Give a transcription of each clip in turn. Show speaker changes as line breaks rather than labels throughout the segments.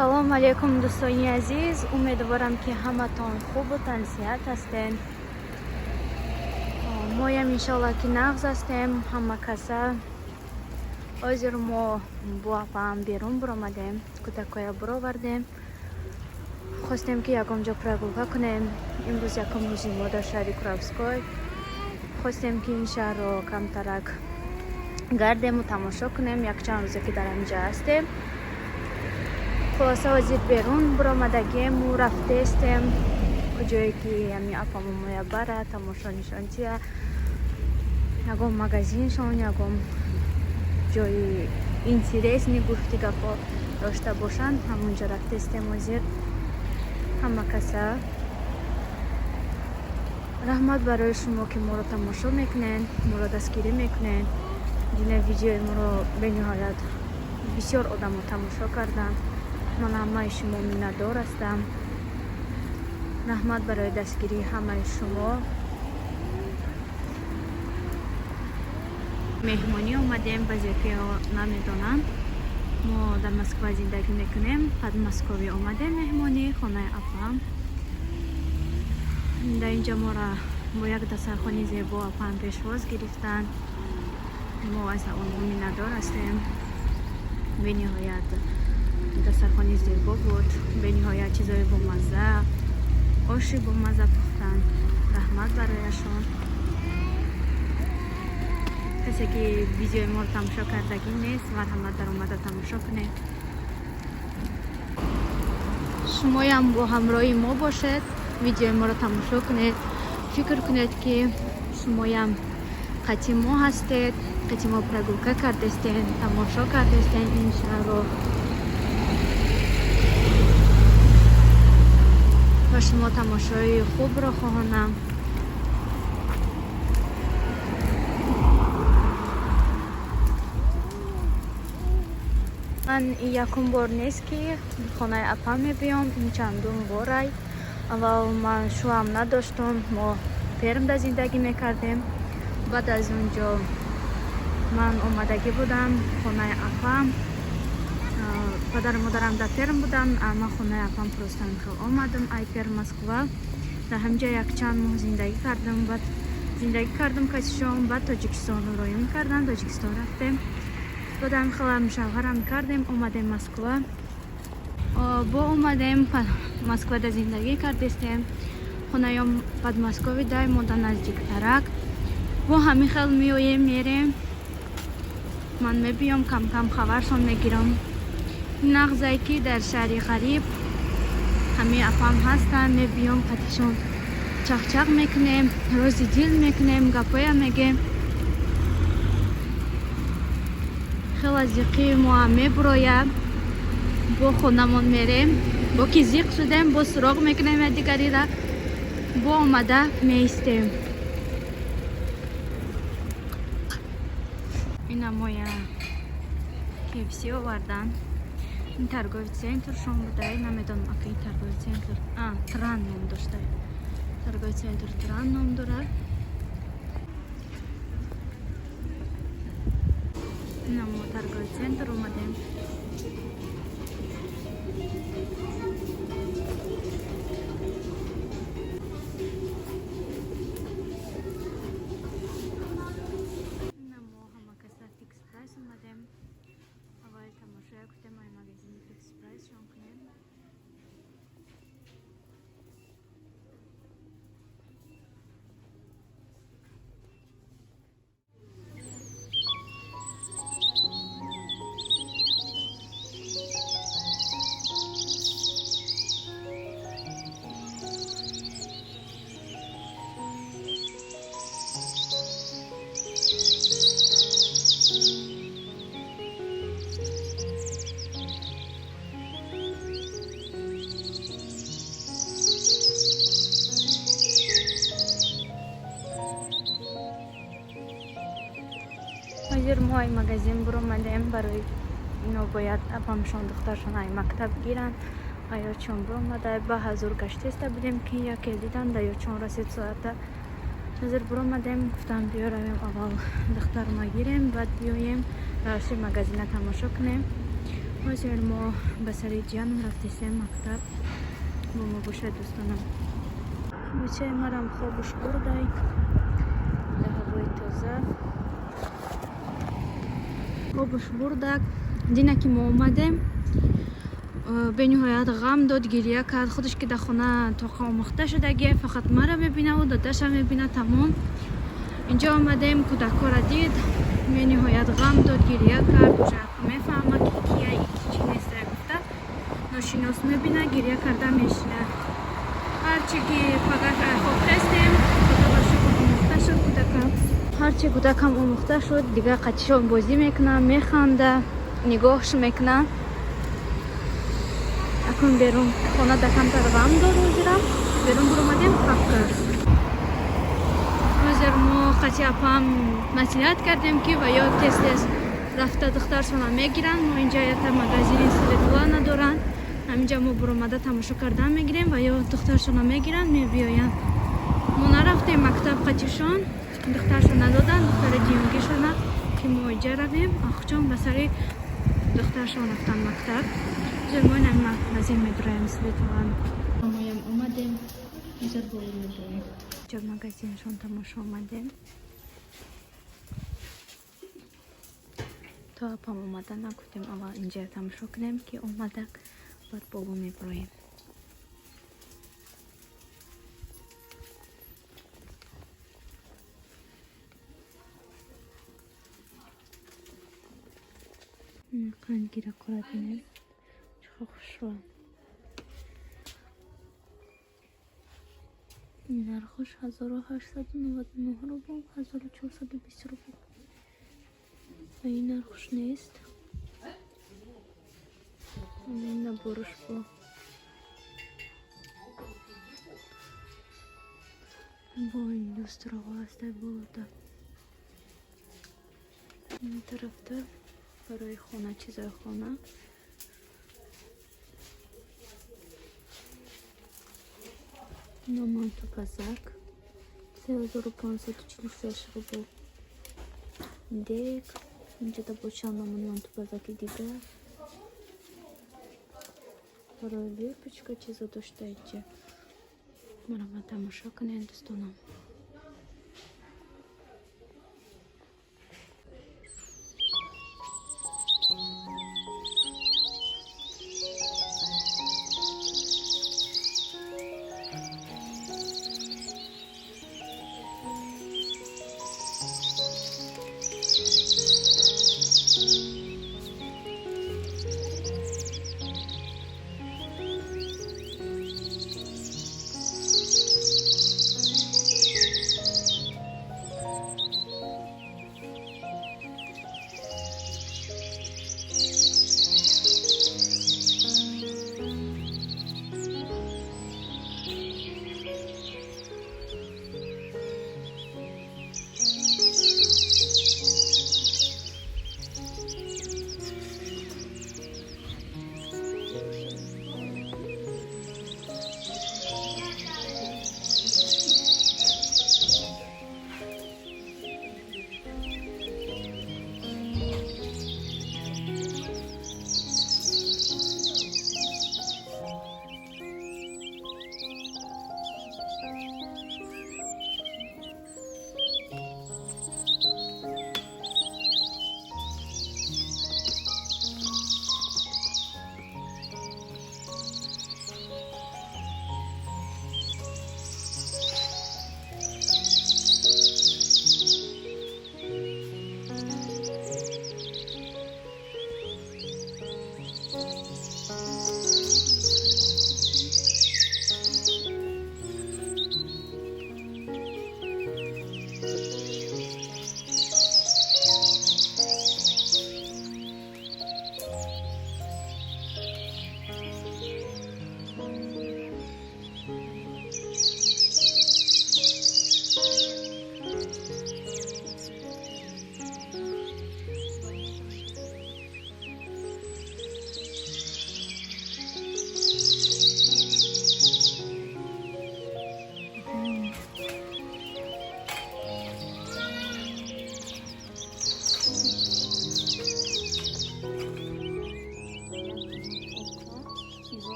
салом алейкум дӯстони азиз, умедворам ки ҳаматон хубу тансиҳат ҳастем. Моям иншаллоҳ ки нағз ҳастем ҳама каса. ҳозир мо бо АПАМ берун биромадем, кӯтакоя бировардем. хостем ки ягонҷо прогулка кунем. имрӯз якум рӯзи мо дар шаҳри Куравской. хостем ки ин шаҳрро камтарак гардему тамошо кунем, якчанд рӯзе ки дар анҷа ҳастем. хулоса ҳозир берун биромадагему рафтестем куҷое ки ами АПАМ моя бара тамошо нишончия ягон магазиншон ягон ҷои интересни гуфти гафо дошта бошанд, ҳамунҷо рафтестем. ҳозир ҳама каса раҳмат барои шумо ки моро тамошо мекунед, моро дастгирӣ мекунед. дина видеои моро бениҳоят бисёр одамо тамошо карданд. ман ҳамаи шумо миннатдор ҳастам. раҳмат барои дастгирии ҳамаи шумо. меҳмонӣ омадем, баъзе ки намедонанд мо дар Москва зиндагӣ мекунем. подмосковӣ омадем меҳмонӣ, хонаи АПАМ. дар инҷа моро бо як дастархони зебо АПАМ пешвоз гирифтанд. мо аз онҳо миннатдор ҳастем. бениҳоят дастархони зебо буд, бениҳоят чизои бомазза, оши бомазза пухтанд. раҳмат барояшон. касе ки видеои моро тамошо кардагӣ нест, марҳамат дар омада тамошо кунед. шумоям бо ҳамроҳи мо бошед, видеои моро тамошо кунед. фикр кунед ки шумоям қатъи мо ҳастед, қатъи мо прогулка кардестен, тамошо кардестен ин шаҳрро. ба шумо тамошои хубро хоҳонам. ман якум бор нест ки хонаи АПАМ мебиём, ин чандум борай. аввал ман шӯам надоштум, мо пермда зиндагӣ мекардем. баъд аз онҷо ман омадагӣ будам хонаи АПАМ. падару модарам дар Перм буданд, ама хонаи АПАМ просто михел омадам ай Перм Москва. дар ҳамҷа якчанд моҳ зиндагӣ кардам. баъд зиндагӣ кардам касишон, баъд Тоҷикистонро роён кардам, Тоҷикистон рафтем. баъд амихелам шавҳарам кардем, омадем Москва. бо омадем Москвада зиндагӣ кардестем. хонаём подмоскови дай мода наздиктарак. бо ҳамихел меоем мерем. ман мебиём камкам хабаршон мегирам. нағзае ки дар шаҳри ғариб ҳамаи АПАМ ҳастанд, мебиём қатишон чақчақ мекунем, рози дил мекунем, гапоя мегем. хел аз зиқи моам мебурояд. бо хонамон мерем, бо ки зиқ шудем, бо суроғ мекунем якдигарира, бо омада меистем. ина моя KFC оварданд. ин торговый центршон будай, намедонам ака ин торговый центр Тран ном доштай. торговый центр Тран ном дорад. ина мо торговый центр омадем. ина мо ҳама каса фикс прайс омадем. аввал тамошоя кутем ай магазини фикс прайсшон кунем. ҳозир мо ай магазин биромадем. барои ино бояд АПАМшон духтаршон ай мактаб гиранд. аёчон биромада ба ҳазур гаштеста будем ки яке дидан да ёчон расид соата. ҳозир биромадем, гуфтам биёравем аввал духтарма гирем, баъд биёем раси магазина тамошо кунем. ҳозир мо ба сари ҷамъ рафтисем мактаб бо мо бошад дӯстонам. бачаи марам хобуш бурдай дар ҳавои тоза хобуш бурдак. дина ки мо омадем бениҳоят ғам дод, гирия кард. худаш ки дар хона тоқа омӯхта шудагия, фақат мара мебинаву додаша мебина. тамом инҷо омадем, кӯдакҳоро дид, бениҳоят ғам дод, гирия кард. уже мефаҳма ки кия чи неста гуфта ношинос мебина, гирия карда мешина. ҳарчи ки пагаша хобрестем омӯхта шуд кӯдакам. ҳарчи кӯдакам омӯхта шуд, дигар қатишон бозӣ мекуна, механда, нигоҳш мекуна. акун берун хона да камтар ғам дод. ҳозирам берун буромадем хабкар. ҳозир мо хати АПАМ насиҳат кардем ки ва ё тез рафта духтаршона мегиранд. мо инҷа якта магазини светла надоранд. ҳаминҷа мо буромада тамошо кардан мегирем ва ё духтаршона мегиранд мебиёянд. мо нарафтем мактаб қатишон, духтаршон надоданд. духтари ДУЮМгишона ки мо инҷа равем. ахчон ба сари духтаршон рафтанд мактаб. ҳозир мо ин магазин медураем светла. моям омадем ҳозир бои медуем. ҷо магазиншон тамошо омадем. то АПАМ омада нагуфтем, аввал инҷа тамошо кунем ки омада баъд боло меброем. қангира қора бинем чақа хушро. нархош 1899 рубл, 1420 рубл. ва ин нархош нест. ин набораш бо индустрия аста болода. ин тарафта барои хона, чизои хона. номон тупазак 3546 рубл. дек инҷода бошам номон тупазаки дигар. барои лепочка чизо дошта инҷа. марама тамошо кунем дӯстонам.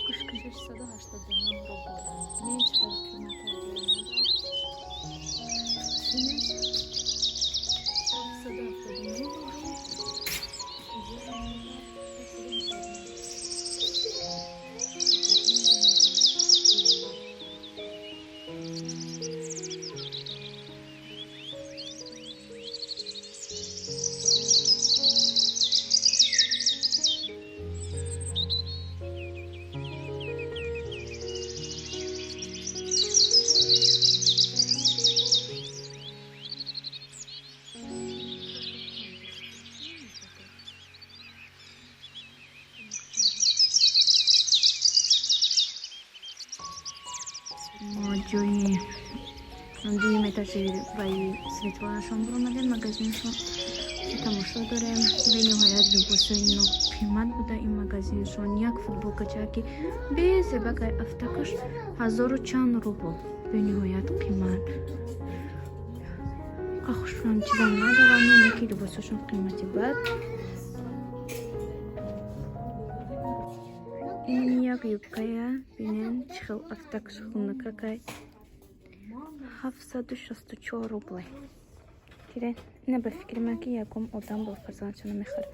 Кушка 689 рубль. Меньше قیمت جوی ДУЮМ تجربه سویتوار شامبر اومدن مگزینشون تماشا داریم. به نهایت لباسای اینو قیمت بوده. این مگزینشون یک فوتبالکچه که به زبکه افتکش 1000 و چند روبل. به نهایت قیمت خوشم چیزم ندارن و یکی لباسشون قیمتی بد. این یک یوبکه بینین چخل افتک سخونه که 764 روبل. دیره نه به فکر من که یکم آدم با فرزندشون میخوره.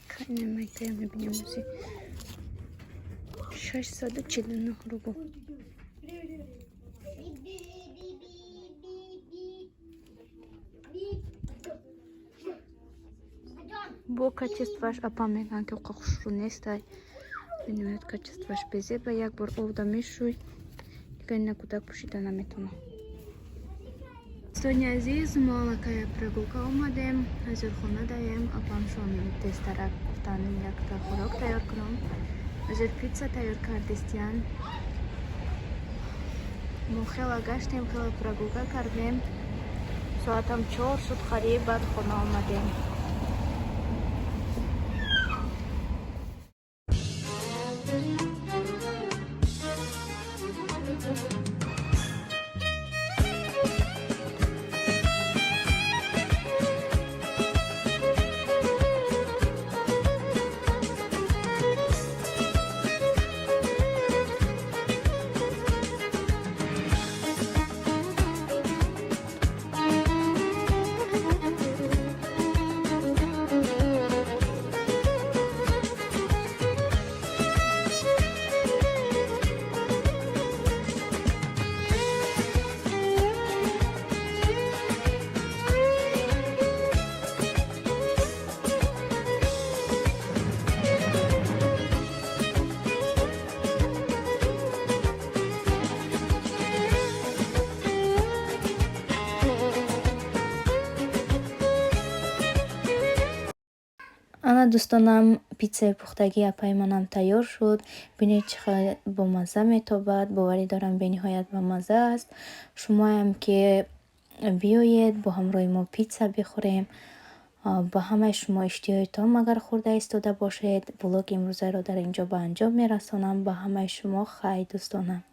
خیلی میکه میبینیم موزی 649 روبل. Бо качестваш АПАМ меган ки қоқшру нестай. Бинавад качестваш безеба як бор овда мешуй. Дигар на кудак пушида наметуна. Сегодня азиз малакая прогулка омадем. Ҳазир хона даем. АПАМ шом тестарак гуфтаним якта хӯрок тайёр кунам. Ҳазир питса тайёр кардистиян. Мо хела гаштем, хела прогулка кардем. Соатам 4 шуд қариб баъд хона омадем. دوستانم پیتزای پختگی اپای منم تیار شد. ببینید چقدر با مزه میتابد. باوری دارم به نهایت با مزه است. شما هم که بیایید با همراه ما پیتزا بخوریم. با همه شما اشتیاقتان اگر خورده ایستاده باشید. بلاگ امروزه را در اینجا به انجام میرسانم. با همه شما خیر دوستانم.